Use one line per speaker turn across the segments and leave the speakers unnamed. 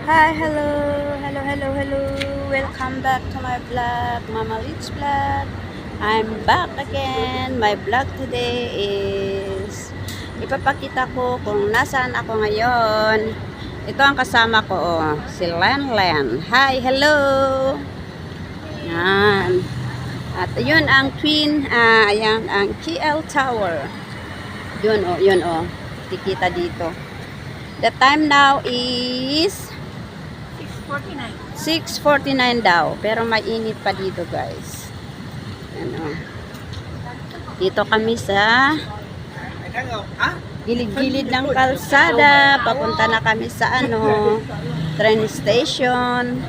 Hi, hello, hello. Welcome back to my vlog, Mama Lid's vlog. I'm back again. My vlog today is ipapakita ko kung nasaan ako ngayon. Ito ang kasama ko, si Len. Hi, hello. Yan. At yun ang ayan ang KL Tower. Yun kikita dito. The time now is 6:49 daw. Pero mainit pa dito, guys. Ano. Dito kami sa gilid-gilid ng kalsada. Papunta na kami sa train station.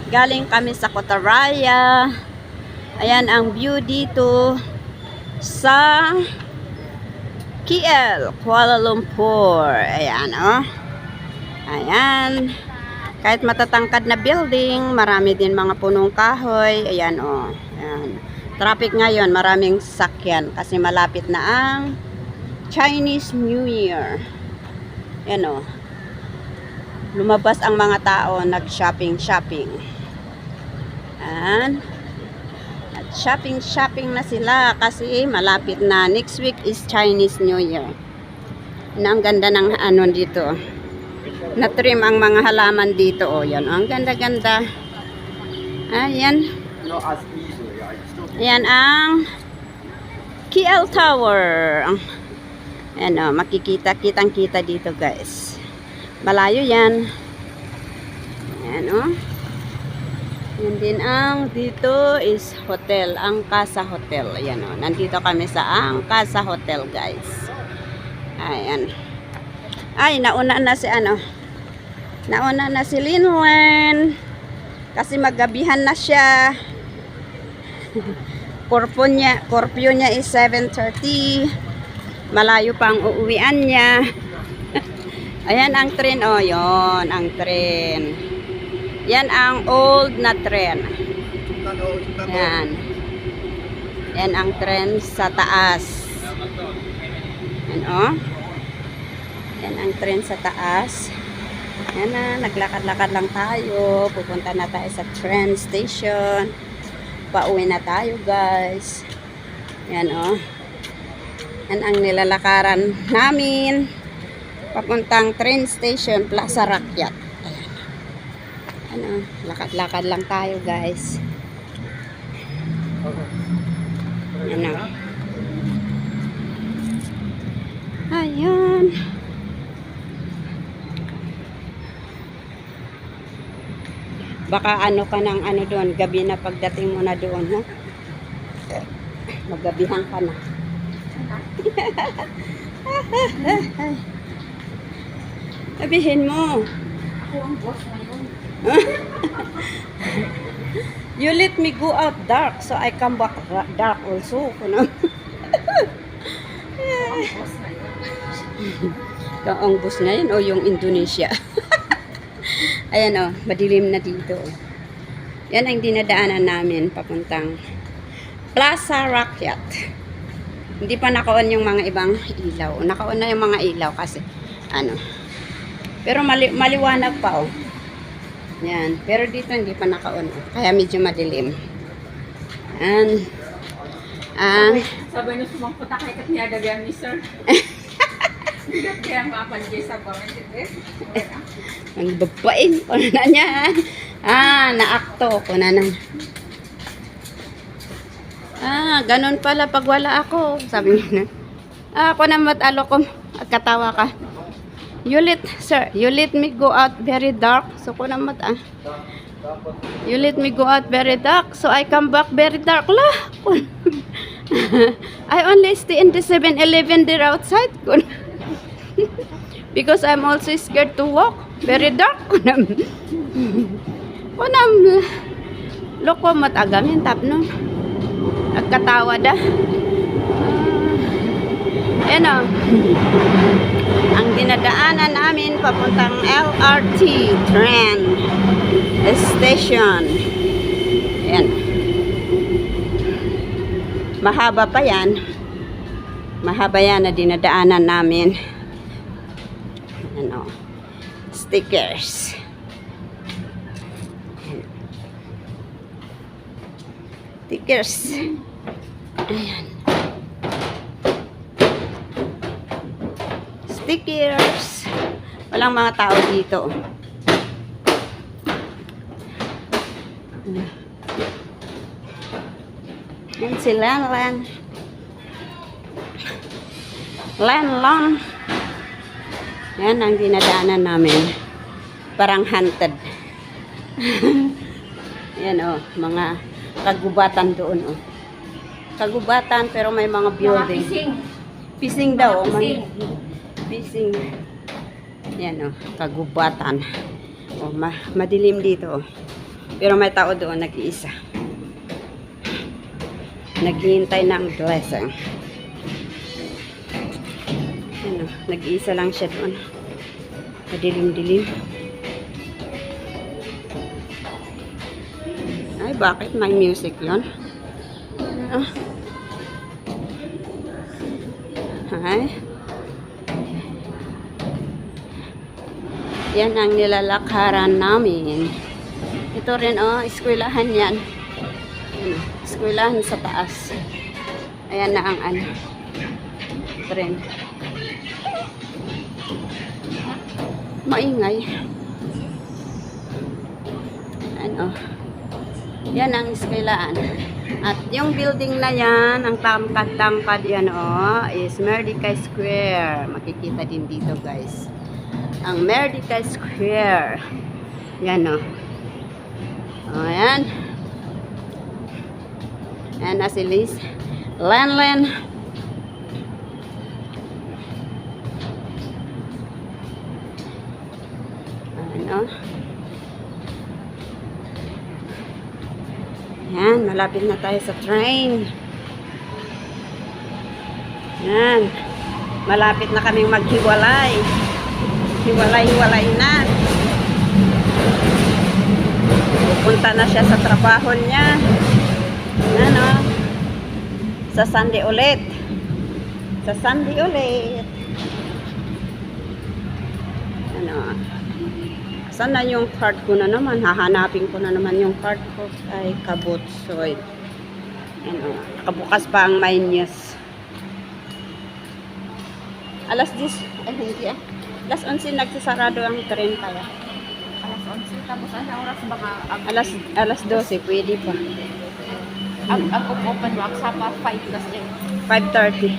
Galing kami sa Cotaraya. Ayan ang view dito sa KL, Kuala Lumpur. Ayan, Ayan. Kahit matatangkad na building, marami din mga punong kahoy. Ayan, Ayan. Traffic ngayon, maraming sakyan kasi malapit na ang Chinese New Year. Ayan, Lumabas ang mga tao, nag-shopping. Ayan. At shopping na sila kasi malapit na. Next week is Chinese New Year. Ang ganda ng dito. Na-trim ang mga halaman dito. Yan. Ang ganda-ganda. Ayan. Ayan ang KL Tower. Ayan, kitang-kita dito, guys. Malayo yan. Ayan, Yan din ang dito is hotel, ang Casa Hotel. Ayan, nandito kami sa ang Casa Hotel, guys. Ayan. Ay, nauna na si Linwen. Kasi maggabihan na siya. Korpyo niya is 7:30. Malayo pa ang uuwian niya. Ayan ang tren, yon, ang tren. Yan ang old na tren. Yan. Yan ang tren sa taas. Yan, Yan ang tren sa taas. Yan na, naglakad-lakad lang tayo. Pupunta na tayo sa train station. Pauwi na tayo, guys. Yan, Yan ang nilalakaran namin. Papuntang train station, Plaza Rakyat. Ayan. Lakad-lakad lang tayo, guys. Yan, Ayan. Baka ka ng doon, gabi na pagdating mo na doon, ha? Maggabihan ka na. Sabihin mo.
Ako ang boss ngayon.
You let me go out dark, so I come back dark also. Ang boss ngayon o yung Indonesia. Ayan, madilim na dito. Yan ang dinadaanan namin papuntang Plaza Rakyat. Hindi pa naka-on yung mga ibang ilaw. Naka-on na yung mga ilaw kasi pero maliwanag pa, Yan. Pero dito hindi pa naka-on. Kaya medyo madilim. Yan.
Sabay na sumangkota kay Katniaga ni sir. Hindi kaya mapanjay sa pamit.
Ang babain ko na niya. Naakto ko na. Ganun pala pag wala ako. Sabi niya na. Ako na matalo ko. Katawa ka. You let me go out very dark. So ko na You let me go out very dark. So I come back very dark. Lah. I only stay in the 7-Eleven there outside. Because I'm also scared to walk. Very dark. Loko matagam yung tap nun. Nagkatawa da. Yan, ang dinadaanan namin papuntang LRT train station. Yan. Mahaba pa yan. Mahaba yan na dinadaanan namin. Stickers. Stickers. Ayan. Stickers. Walang mga tao dito. Yan si Lan. Lan. Yan ang dinadaanan namin. Parang haunted. Yan mga kagubatan doon Kagubatan pero may mga building. Pising daw. Pising. Yan kagubatan. Madilim dito Pero may tao doon nag-iisa. Naghihintay ng blessing. Yan nag-iisa lang siya doon. Madilim-dilim. Ay, bakit may music yun? Ay. Yan ang nilalakaran namin. Ito rin, eskwelahan yan. Yan, eskwelahan sa taas. Ayan na ang tren. Maingay. Yan ang eskwelahan. At yung building na yan, ang tangkad-tangkad yan is Merdeka Square. Makikita din dito guys. Ang Merdeka Square. Yan ayan. Ayan na si Liz. Lan. Ayan Yan, malapit na tayo sa train. Yan. Malapit na kaming maghiwalay. Hiwalay na. Pupunta na siya sa trabaho niya. Yan Sa Sunday ulit. Sana yung card ko na naman. Hahanapin ko na naman yung card ko. Ay, kabutsoy. Nakabukas pa ang my news. Alas 10. Ay, hindi Alas 11 nagsasarado ang tren kaya.
Alas 11. Tapos ano oras ba nga?
Alas 12. Pwede pa.
Ang open wax sa 5 kasi.
5:30.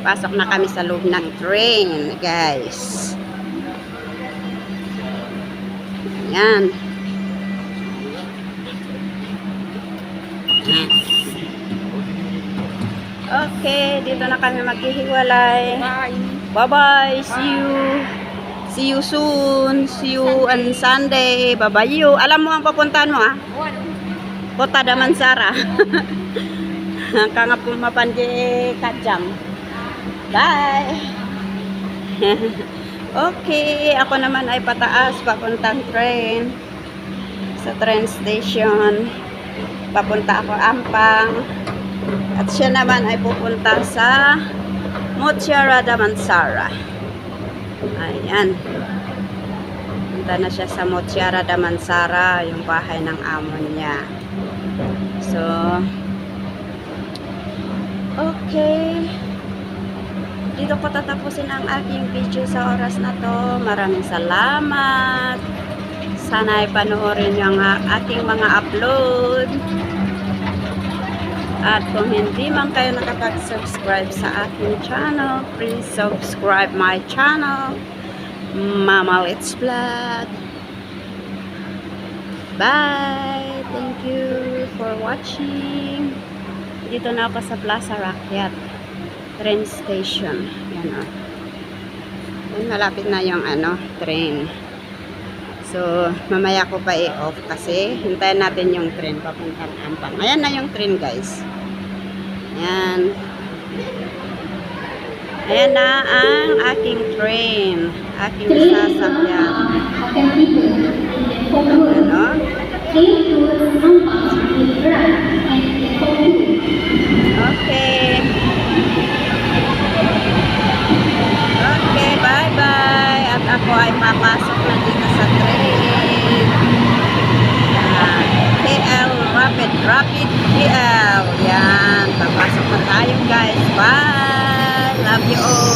Pasok na kami sa loob ng train, guys. Yan. Okay, dito na kami maghihiwalay. Bye-bye. See you soon. See you on Sunday. Bye-bye you. Alam mo ang papuntahan mo Kota Damansara. Kanga pumapanje Kajam. Bye. Okay, ako naman ay pataas papuntang train. Sa train station. Papunta ako Ampang. At siya naman ay pupunta sa Mutiara Damansara. Ayan. Punta na siya sa Mutiara Damansara, yung bahay ng amo niya. So, okay. Dito ko tatapusin ang aking video sa oras na to. Maraming salamat. Sana ay panoorin yung aking mga upload. At kung hindi man kayo nakapag-subscribe sa aking channel, please subscribe my channel, Mama Let's Vlog. Bye! Thank you for watching. Dito na ako sa Plaza Rakyat train station. Yan malapit na yung train. So, mamaya ko pa i-off kasi hintayin natin yung train papuntang Ampang. Ayan na yung train, guys. Ayan. Ayan na ang aking train. Aking sasakyan. Okay. Okay, bye-bye. At ako ay papasok na dito sa train. KL Rapid guys. Bye! Love you all!